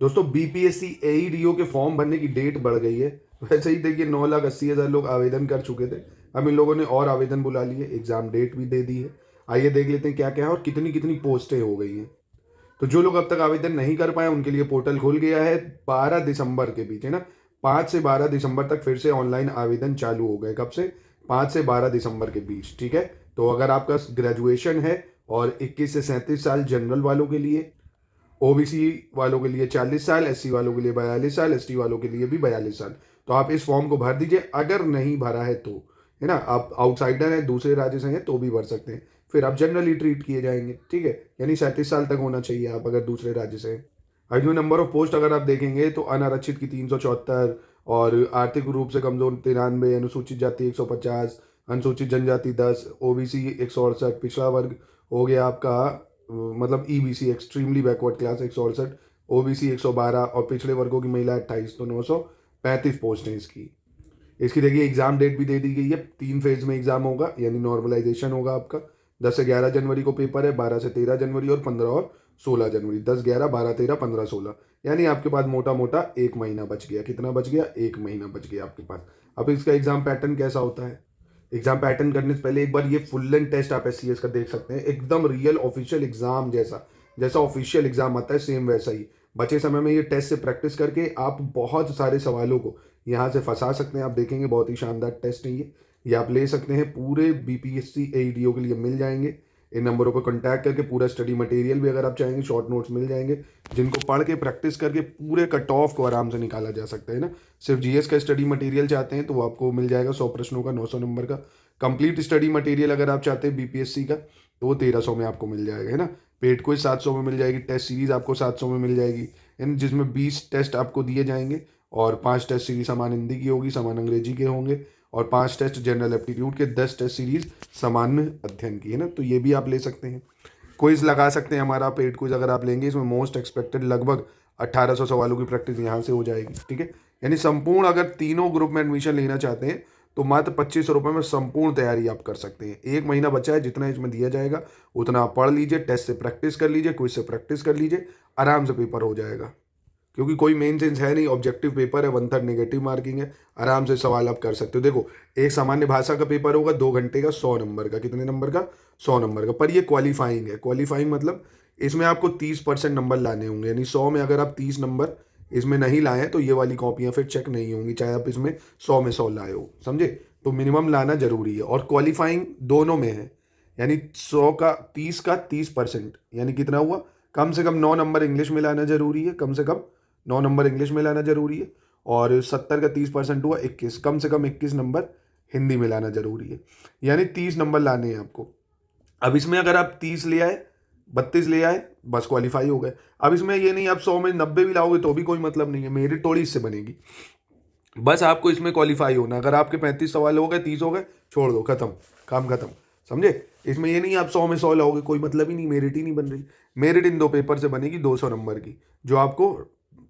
दोस्तों बीपीएससी एईडीओ के फॉर्म भरने की डेट बढ़ गई है। वैसे ही देखिए 9,80,000 लोग आवेदन कर चुके थे। अब इन लोगों ने और आवेदन बुला लिए, एग्जाम डेट भी दे दी है। आइए देख लेते हैं क्या क्या है और कितनी कितनी पोस्टें हो गई हैं। तो जो लोग अब तक आवेदन नहीं कर पाए उनके लिए पोर्टल खुल गया है। 12 दिसंबर के बीच, है ना, 5 से 12 दिसंबर तक फिर से ऑनलाइन आवेदन चालू हो गए। कब से? 5 से 12 दिसंबर के बीच। ठीक है। तो अगर आपका ग्रेजुएशन है और 21 से 37 साल जनरल वालों के लिए, ओबीसी वालों के लिए 40 साल, एससी वालों के लिए 42 साल, एसटी वालों के लिए भी 42 साल। तो आप इस फॉर्म को भर दीजिए। अगर नहीं भरा है तो, है ना, आप आउटसाइडर हैं, दूसरे राज्य से हैं तो भी भर सकते हैं। फिर आप जनरली ट्रीट किए जाएंगे। ठीक है। यानी 37 साल तक होना चाहिए आप अगर दूसरे राज्य से हैं। अब नंबर ऑफ पोस्ट अगर आप देखेंगे तो अनारक्षित की 374 और आर्थिक रूप से कमजोर 93, अनुसूचित जाति 150, अनुसूचित जनजाति 10, ओबीसी 168, पिछड़ा वर्ग हो गया आपका मतलब EBC extremely backward class 168, OBC 112 और पिछड़े वर्गों की महिला 28। तो 935 पोस्ट हैं इसकी। इसकी देखिए एग्जाम डेट भी दे दी गई है। 3 फेज में एग्जाम होगा, यानी नॉर्मलाइजेशन होगा आपका। 10 से 11 जनवरी को पेपर है, 12 से 13 जनवरी और 15 और 16 जनवरी। 10, 11, 12, 13, 15, 16, यानी आपके पास मोटा मोटा एक महीना बच गया। कितना बच गया? एक महीना बच गया आपके पास। अब इसका एग्जाम पैटर्न कैसा होता है? एग्जाम पैटर्न करने से पहले एक बार ये फुल लेंथ टेस्ट आप एससीएस का देख सकते हैं। एकदम रियल ऑफिशियल एग्जाम जैसा, जैसा ऑफिशियल एग्जाम आता है सेम वैसा ही। बचे समय में ये टेस्ट से प्रैक्टिस करके आप बहुत सारे सवालों को यहाँ से फंसा सकते हैं। आप देखेंगे बहुत ही शानदार टेस्ट है ये आप ले सकते हैं। पूरे बीपीएससी एईडीओ के लिए मिल जाएंगे। इन नंबरों पर कॉन्टैक्ट करके पूरा स्टडी मटेरियल भी अगर आप चाहेंगे शॉर्ट नोट्स मिल जाएंगे, जिनको पढ़ के प्रैक्टिस करके पूरे कट ऑफ को आराम से निकाला जा सकता है ना। सिर्फ जीएस का स्टडी मटेरियल चाहते हैं तो वो आपको मिल जाएगा 100 प्रश्नों का, 900 नंबर का। कंप्लीट स्टडी मटेरियल अगर आप चाहते हैं बीपीएससी का तो वो 1300 में आपको मिल जाएगा, है ना। पेड क्विज 700 में मिल जाएगी। टेस्ट सीरीज आपको 700 में मिल जाएगी, इन जिसमें 20 टेस्ट आपको दिए जाएंगे और 5 टेस्ट सीरीज समान हिंदी की होगी, समान अंग्रेजी के होंगे और 5 टेस्ट जनरल एप्टीट्यूड के, 10 टेस्ट सीरीज सामान्य अध्ययन की, है ना। तो ये भी आप ले सकते हैं। क्विज लगा सकते हैं हमारा पेड क्विज अगर आप लेंगे। इसमें मोस्ट एक्सपेक्टेड लगभग 1800 सवालों की प्रैक्टिस यहाँ से हो जाएगी। ठीक है। यानी संपूर्ण अगर तीनों ग्रुप में एडमिशन लेना चाहते हैं तो मात्र 2500 में संपूर्ण तैयारी आप कर सकते हैं। एक महीना बचा है, जितना इसमें दिया जाएगा उतना आप पढ़ लीजिए, टेस्ट से प्रैक्टिस कर लीजिए, क्विज से प्रैक्टिस कर लीजिए, आराम से पेपर हो जाएगा। क्योंकि कोई मेन चेंज है नहीं, ऑब्जेक्टिव पेपर है, 1/3 नेगेटिव मार्किंग है, आराम से सवाल आप कर सकते हो। देखो एक सामान्य भाषा का पेपर होगा 2 घंटे का, 100 नंबर का। कितने नंबर का? 100 नंबर का। पर ये क्वालिफाइंग है। क्वालिफाइंग मतलब इसमें आपको 30% नंबर लाने होंगे, यानी 100 में अगर आप 30 नंबर इसमें नहीं लाए तो ये वाली कॉपियां फिर चेक नहीं होंगी, चाहे आप इसमें 100 में 100 लाए हो, समझे। तो मिनिमम लाना जरूरी है और क्वालिफाइंग दोनों में है। यानी 100 का 30 का 30%, यानी कितना हुआ? कम से कम 9 नंबर इंग्लिश में लाना जरूरी है, कम से कम 9 नंबर इंग्लिश में लाना जरूरी है। और 70 का 30% हुआ 21, कम से कम 21 नंबर हिंदी में लाना जरूरी है। यानी 30 नंबर लाने हैं आपको। अब इसमें अगर आप 30 ले आए, 32 ले आए, बस क्वालिफाई हो गए। अब इसमें ये नहीं आप 100 में 90 भी लाओगे तो भी कोई मतलब नहीं है, मेरिट थोड़ी इससे बनेगी। बस आपको इसमें क्वालिफाई होना। अगर आपके 35 सवाल हो गए, 30 हो गए, छोड़ दो, खत्म, काम खत्म, समझे। इसमें ये नहीं आप 100 में 100 लाओगे, कोई मतलब ही नहीं, मेरिट ही नहीं बन रही। मेरिट इन 2 पेपर से बनेगी 200 नंबर की, जो आपको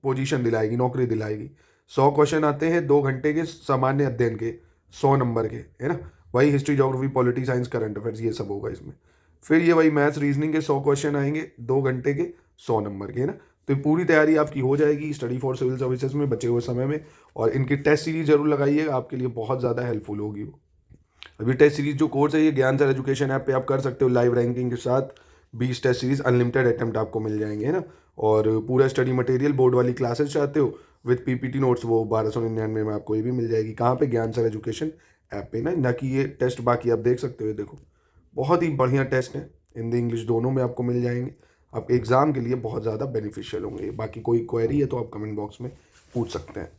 पोजीशन दिलाएगी, नौकरी दिलाएगी। 100 क्वेश्चन आते हैं 2 घंटे के सामान्य अध्ययन के, 100 नंबर के, है ना। वही history, geography, polity, science, current affairs, ये सब होगा इसमें। फिर ये वही मैथ्स, रीजनिंग के 100 क्वेश्चन आएंगे 2 घंटे के, 100 नंबर के, है ना। तो पूरी तैयारी आपकी हो जाएगी स्टडी फॉर सिविल सर्विसेज में बचे हुए समय में। और इनकी टेस्ट सीरीज जरूर लगाइएगा, आपके लिए बहुत ज़्यादा हेल्पफुल होगी वो। अभी टेस्ट सीरीज जो कोर्स है ये ज्ञान सर एजुकेशन ऐप पे आप कर सकते हो लाइव रैंकिंग के साथ। 20 टेस्ट सीरीज अनलिमिटेड अटेम्प्ट आपको मिल जाएंगे, है ना। और पूरा स्टडी मटेरियल, बोर्ड वाली क्लासेस चाहते हो विद पीपीटी नोट्स, वो 1299 में आपको ये भी मिल जाएगी। कहाँ पे? ज्ञान सर एजुकेशन ऐप पे ना कि ये टेस्ट बाकी आप देख सकते हो। देखो बहुत ही बढ़िया टेस्ट है, हिंदी इंग्लिश दोनों में आपको मिल जाएंगे। आप एग्ज़ाम के लिए बहुत ज़्यादा बेनिफिशियल होंगे। बाकी कोई क्वेरी है तो आप कमेंट बॉक्स में पूछ सकते हैं।